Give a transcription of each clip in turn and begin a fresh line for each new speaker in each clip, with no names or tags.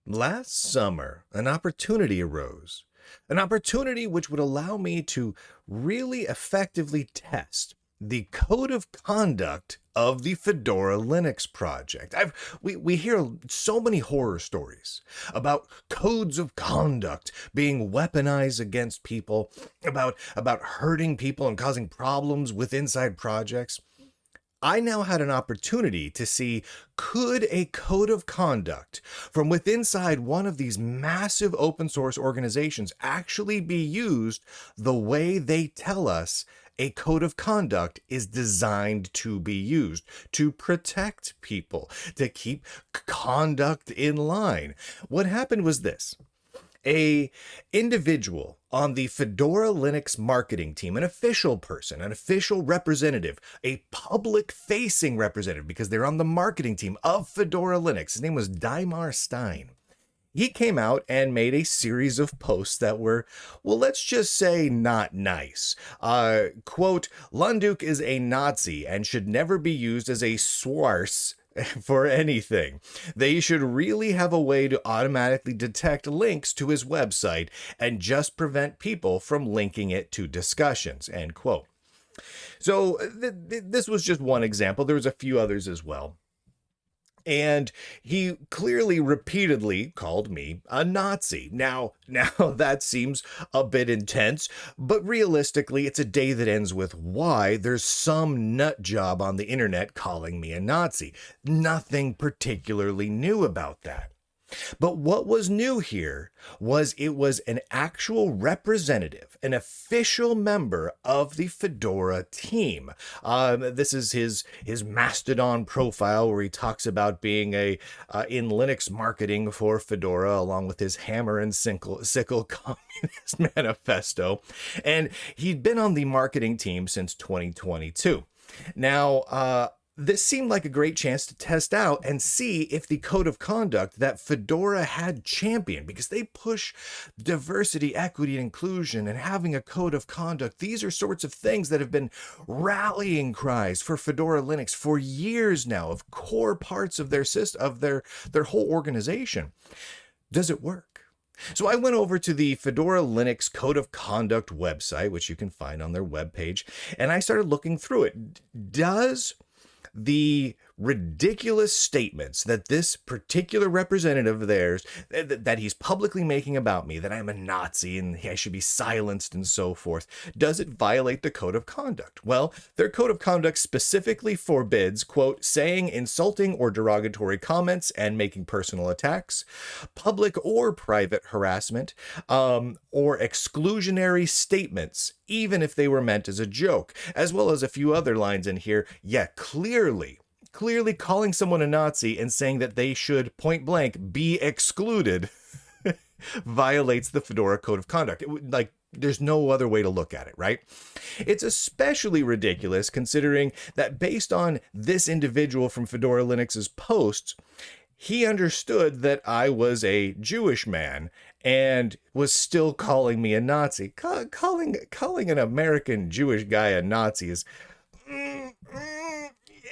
Last summer, an opportunity arose, an opportunity which would allow me to really effectively test the code of conduct of the Fedora Linux project. We hear so many horror stories about codes of conduct being weaponized against people, about hurting people and causing problems with inside projects. I now had an opportunity to see, could a code of conduct from within inside one of these massive open source organizations actually be used the way they tell us a code of conduct is designed to be used, to protect people, to keep conduct in line. What happened was this. A individual on the Fedora Linux marketing team, an official person, an official representative, a public-facing representative, because they're on the marketing team of Fedora Linux. His name was Daimar Stein. He came out and made a series of posts that were, well, let's just say not nice. Quote, Lunduke is a Nazi and should never be used as a source for anything. They should really have a way to automatically detect links to his website and just prevent people from linking it to discussions, end quote. So this was just one example. There was a few others as well. And he clearly repeatedly called me a Nazi. Now that seems a bit intense, but realistically, it's a day that ends with why there's some nut job on the internet calling me a Nazi. Nothing particularly new about that. But what was new here was it was an actual representative, an official member of the Fedora team. This is his Mastodon profile where he talks about being in Linux marketing for Fedora, along with his hammer and sickle communist manifesto. And he'd been on the marketing team since 2022. Now, this seemed like a great chance to test out and see if the code of conduct that Fedora had championed, because they push diversity, equity, and inclusion, and having a code of conduct. These are sorts of things that have been rallying cries for Fedora Linux for years now, of core parts of their system, of their whole organization. Does it work? So I went over to the Fedora Linux Code of Conduct website, which you can find on their webpage, and I started looking through it. Does the ridiculous statements that this particular representative of theirs, that he's publicly making about me, that I'm a Nazi and I should be silenced and so forth, does it violate the code of conduct? Well, their code of conduct specifically forbids, quote, saying insulting or derogatory comments and making personal attacks, public or private harassment, or exclusionary statements, even if they were meant as a joke, as well as a few other lines in here. Yeah, clearly calling someone a Nazi and saying that they should point blank be excluded violates the Fedora Code of Conduct. There's no other way to look at it, right? It's especially ridiculous considering that based on this individual from Fedora Linux's posts, he understood that I was a Jewish man and was still calling me a Nazi. Calling an American Jewish guy a Nazi is...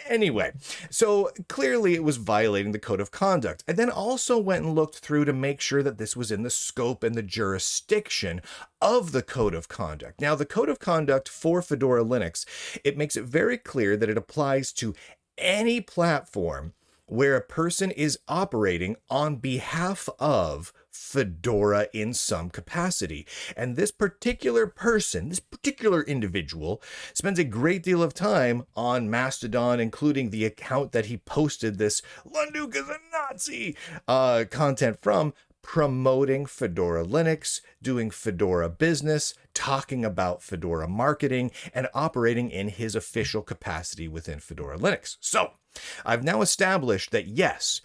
Anyway, so clearly it was violating the code of conduct. I then also went and looked through to make sure that this was in the scope and the jurisdiction of the code of conduct. Now, the code of conduct for Fedora Linux, it makes it very clear that it applies to any platform where a person is operating on behalf of Fedora in some capacity. And this particular person, this particular individual, spends a great deal of time on Mastodon, including the account that he posted this Lunduke is a Nazi content from, promoting Fedora Linux, doing Fedora business, talking about Fedora marketing, and operating in his official capacity within Fedora Linux. So, I've now established that yes,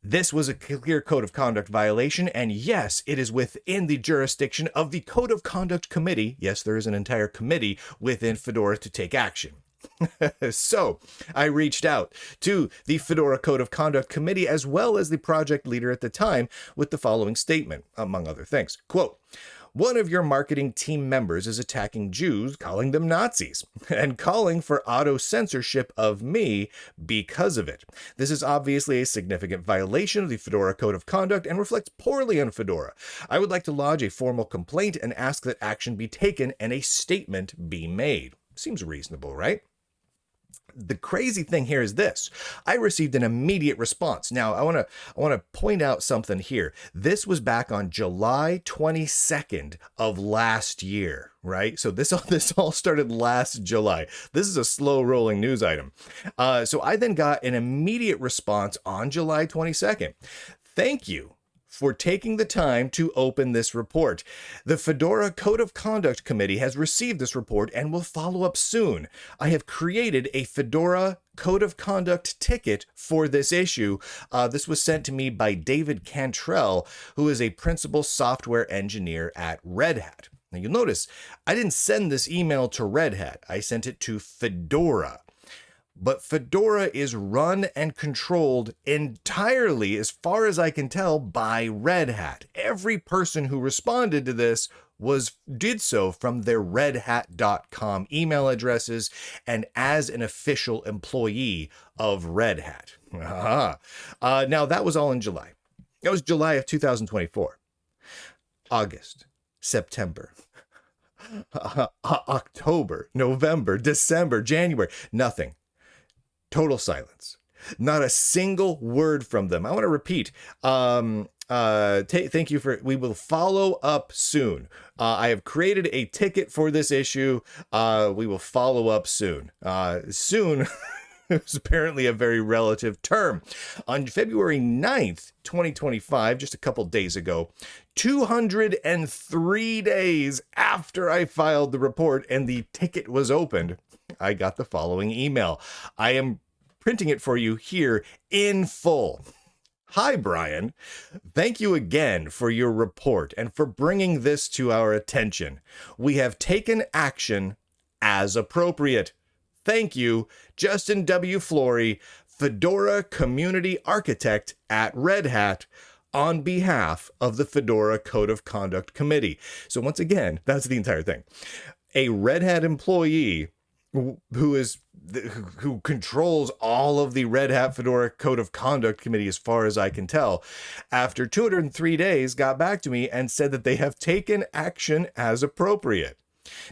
this was a clear code of conduct violation, and yes, it is within the jurisdiction of the Code of Conduct Committee. Yes, there is an entire committee within Fedora to take action. So I reached out to the Fedora Code of Conduct Committee as well as the project leader at the time with the following statement, among other things. Quote, One of your marketing team members is attacking Jews, calling them Nazis, and calling for auto-censorship of me because of it. This is obviously a significant violation of the Fedora Code of Conduct and reflects poorly on Fedora. I would like to lodge a formal complaint and ask that action be taken and a statement be made. Seems reasonable, right? The crazy thing here is this. I received an immediate response. Now, I want to point out something here. This was back on July 22nd of last year, right? So this all started last July. This is a slow rolling news item. So I then got an immediate response on July 22nd. Thank you for taking the time to open this report. The Fedora Code of Conduct Committee has received this report and will follow up soon. I have created a Fedora Code of Conduct ticket for this issue. This was sent to me by David Cantrell, who is a principal software engineer at Red Hat. Now you'll notice I didn't send this email to Red Hat. I sent it to Fedora. But Fedora is run and controlled entirely, as far as I can tell, by Red Hat. Every person who responded to this did so from their redhat.com email addresses and as an official employee of Red Hat. Now, that was all in July. That was July of 2024. August, September, October, November, December, January, nothing. Total silence. Not a single word from them. I want to repeat. Thank you for. We will follow up soon. I have created a ticket for this issue. We will follow up soon. Soon is apparently a very relative term. On February 9th, 2025, just a couple days ago, 203 days after I filed the report and the ticket was opened, I got the following email. I am printing it for you here in full. Hi, Brian. Thank you again for your report and for bringing this to our attention. We have taken action as appropriate. Thank you, Justin W. Flory, Fedora Community Architect at Red Hat, on behalf of the Fedora Code of Conduct Committee. So once again, that's the entire thing. A Red Hat employee who controls all of the Red Hat Fedora Code of Conduct Committee, as far as I can tell, after 203 days, got back to me and said that they have taken action as appropriate.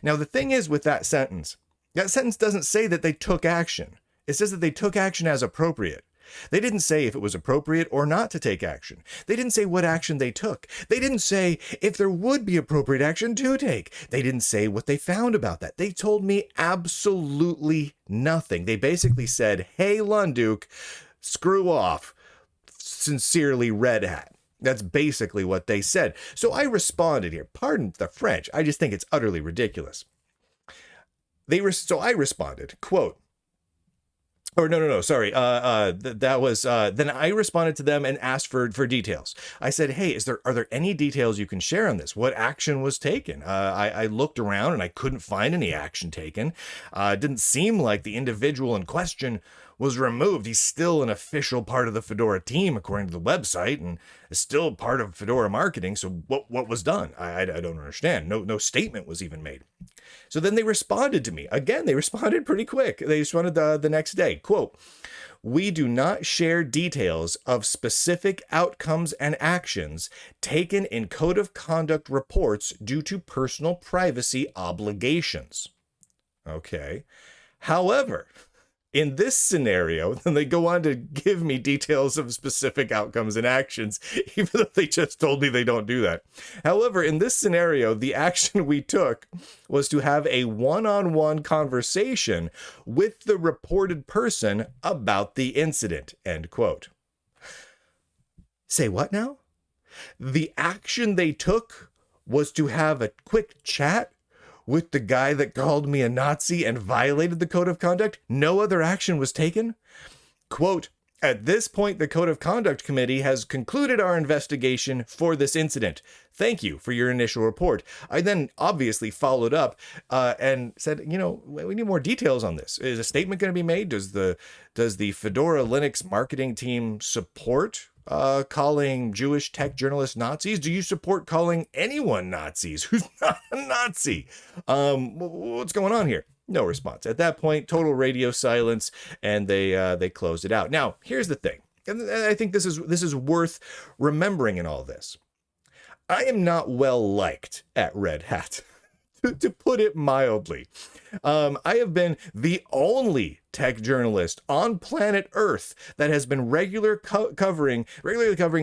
Now, the thing is with that sentence doesn't say that they took action. It says that they took action as appropriate. They didn't say if it was appropriate or not to take action. They didn't say what action they took. They didn't say if there would be appropriate action to take. They didn't say what they found about that. They told me absolutely nothing. They basically said, hey, Lunduke, screw off. Sincerely, Red Hat. That's basically what they said. So I responded here. Pardon the French. I just think it's utterly ridiculous. So I responded, quote, then I responded to them and asked for details. I said, hey, are there any details you can share on this? What action was taken? I looked around and I couldn't find any action taken. It didn't seem like the individual in question was removed. He's still an official part of the Fedora team, according to the website, and is still part of Fedora marketing. So what was done? I don't understand. No statement was even made. So then they responded to me. Again, they responded pretty quick. They responded the next day. Quote, we do not share details of specific outcomes and actions taken in Code of Conduct reports due to personal privacy obligations. Okay. However, in this scenario, then they go on to give me details of specific outcomes and actions, even though they just told me they don't do that. However, in this scenario, the action we took was to have a one-on-one conversation with the reported person about the incident, end quote. Say what now? The action they took was to have a quick chat with the guy that called me a Nazi and violated the Code of Conduct? No other action was taken? Quote, at this point, the Code of Conduct Committee has concluded our investigation for this incident. Thank you for your initial report. I then obviously followed up and said, we need more details on this. Is a statement going to be made? Does the Fedora Linux marketing team support calling Jewish tech journalists Nazis? Do you support calling anyone Nazis who's not a Nazi? What's going on here? No response. At that point, total radio silence, and they closed it out. Now, here's the thing, and I think this is worth remembering in all this. I am not well liked at Red Hat, to put it mildly. I have been the only tech journalist on planet Earth that has been regularly covering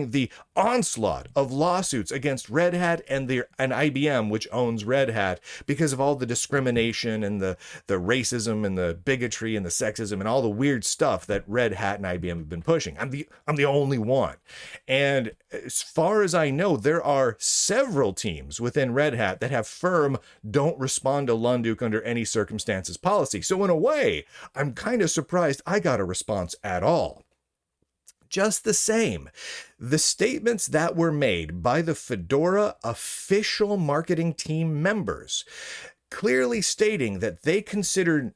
the onslaught of lawsuits against Red Hat and IBM, which owns Red Hat, because of all the discrimination and the racism and the bigotry and the sexism and all the weird stuff that Red Hat and IBM have been pushing. I'm the only one. And as far as I know, there are several teams within Red Hat that have firm don't respond to Lunduke under any circumstances policy. So in a way, I'm kind of surprised I got a response at all. Just the same, the statements that were made by the Fedora official marketing team members, clearly stating that they considered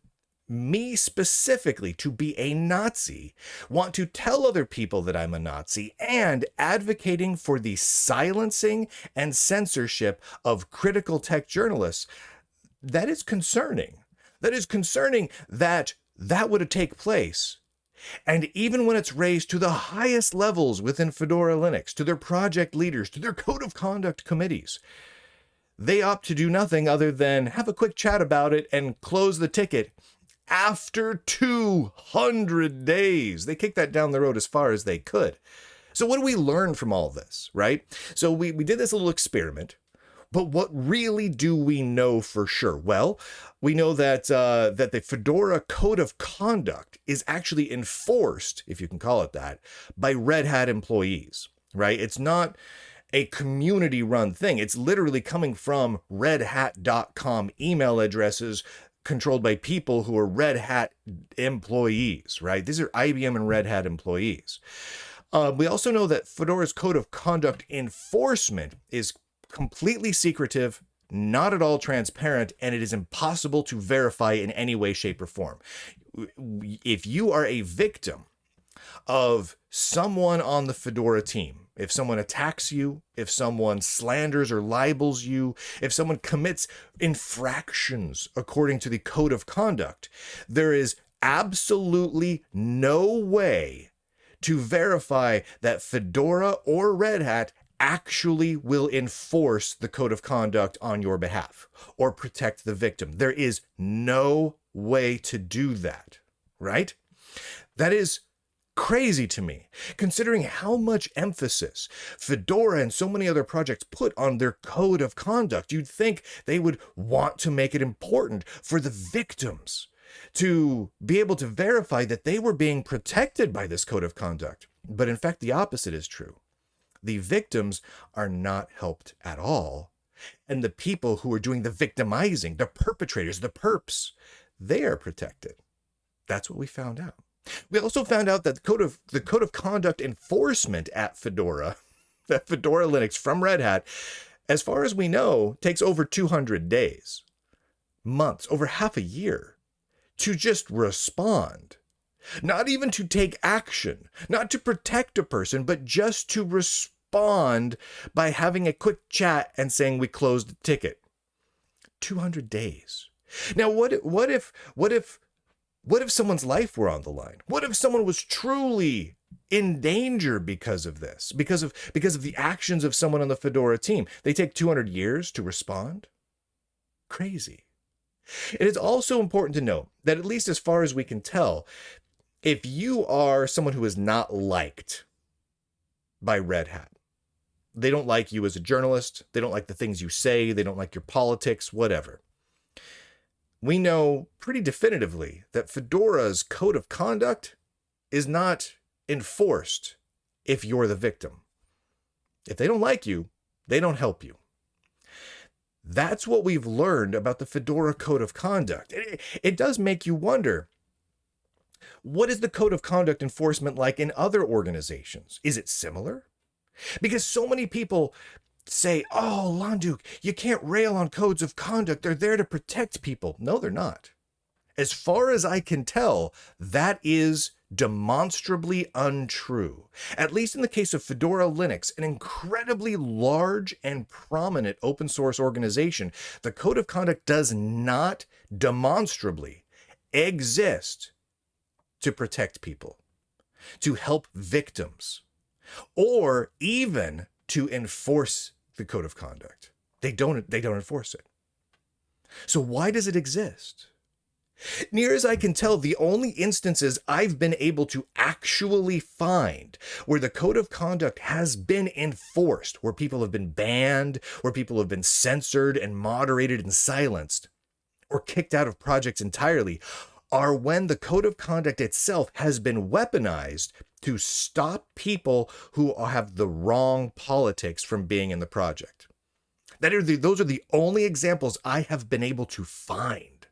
me specifically to be a Nazi, want to tell other people that I'm a Nazi, and advocating for the silencing and censorship of critical tech journalists, that is concerning. That is concerning that would take place. And even when it's raised to the highest levels within Fedora Linux, to their project leaders, to their code of conduct committees, they opt to do nothing other than have a quick chat about it and close the ticket after 200 days. They kicked that down the road as far as they could. So what do we learn from all this, right? So we did this little experiment. But what really do we know for sure? Well, we know that the Fedora Code of Conduct is actually enforced, if you can call it that, by Red Hat employees, right? It's not a community-run thing. It's literally coming from redhat.com email addresses controlled by people who are Red Hat employees, right? These are IBM and Red Hat employees. We also know that Fedora's Code of Conduct enforcement is completely secretive, not at all transparent, and it is impossible to verify in any way, shape, or form. If you are a victim of someone on the Fedora team, if someone attacks you, if someone slanders or libels you, if someone commits infractions according to the Code of Conduct, there is absolutely no way to verify that Fedora or Red Hat actually will enforce the code of conduct on your behalf or protect the victim. There is no way to do that, right? That is crazy to me, considering how much emphasis Fedora and so many other projects put on their code of conduct. You'd think they would want to make it important for the victims to be able to verify that they were being protected by this code of conduct. But in fact, the opposite is true. The victims are not helped at all. And the people who are doing the victimizing, the perpetrators, the perps, they are protected. That's what we found out. We also found out that the code of conduct enforcement at Fedora, that Fedora Linux from Red Hat, as far as we know, takes over 200 days, months, over half a year to just respond. Not even to take action, not to protect a person, but just to respond by having a quick chat and saying we closed the ticket. 200 days. Now, what if someone's life were on the line? What if someone was truly in danger because of this, because of the actions of someone on the Fedora team? They take 200 years to respond? Crazy. It is also important to note that, at least as far as we can tell, if you are someone who is not liked by Red Hat, they don't like you as a journalist, they don't like the things you say, they don't like your politics, whatever. We know pretty definitively that Fedora's code of conduct is not enforced if you're the victim. If they don't like you, they don't help you. That's what we've learned about the Fedora code of conduct. It does make you wonder, what is the code of conduct enforcement like in other organizations? Is it similar? Because so many people say, oh, Lunduke, you can't rail on codes of conduct. They're there to protect people. No, they're not. As far as I can tell, that is demonstrably untrue. At least in the case of Fedora Linux, an incredibly large and prominent open source organization, the code of conduct does not demonstrably exist to protect people, to help victims, or even to enforce the code of conduct. They don't enforce it. So why does it exist? Near as I can tell, the only instances I've been able to actually find where the code of conduct has been enforced, where people have been banned, where people have been censored and moderated and silenced, or kicked out of projects entirely, are when the code of conduct itself has been weaponized to stop people who have the wrong politics from being in the project. Those are the only examples I have been able to find.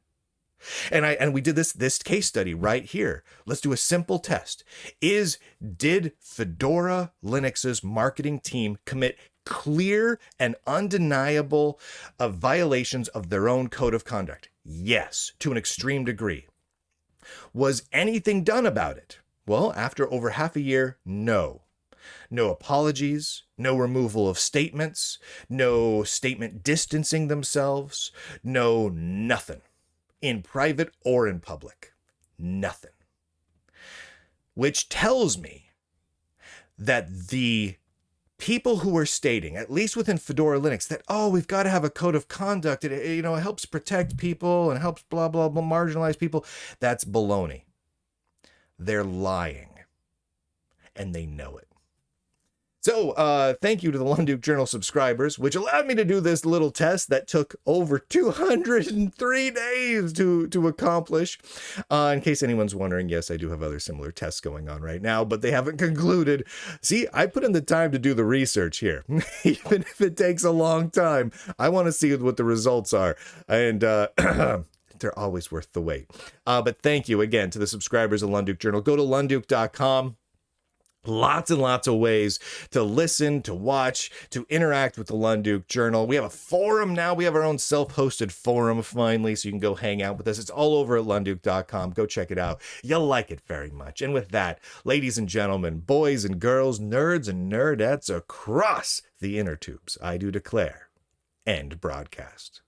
And we did this case study right here. Let's do a simple test. Did Fedora Linux's marketing team commit clear and undeniable violations of their own code of conduct? Yes, to an extreme degree. Was anything done about it? Well, after over half a year, no. No apologies, no removal of statements, no statement distancing themselves, no nothing. In private or in public. Nothing. Which tells me that the people who are stating, at least within Fedora Linux, that, oh, we've got to have a code of conduct, it helps protect people and helps blah, blah, blah, marginalize people, that's baloney. They're lying. And they know it. So thank you to the Lunduke Journal subscribers, which allowed me to do this little test that took over 203 days to accomplish. In case anyone's wondering, yes, I do have other similar tests going on right now, but they haven't concluded. See, I put in the time to do the research here. Even if it takes a long time, I want to see what the results are. And they're always worth the wait. But thank you again to the subscribers of Lunduke Journal. Go to lunduke.com. Lots and lots of ways to listen, to watch, to interact with the Lunduke Journal. We have a forum now. We have our own self-hosted forum finally, so you can go hang out with us. It's all over at lunduke.com. Go check it out. You'll like it very much. And with that, ladies and gentlemen, boys and girls, nerds and nerdettes across the inner tubes, I do declare, end broadcast.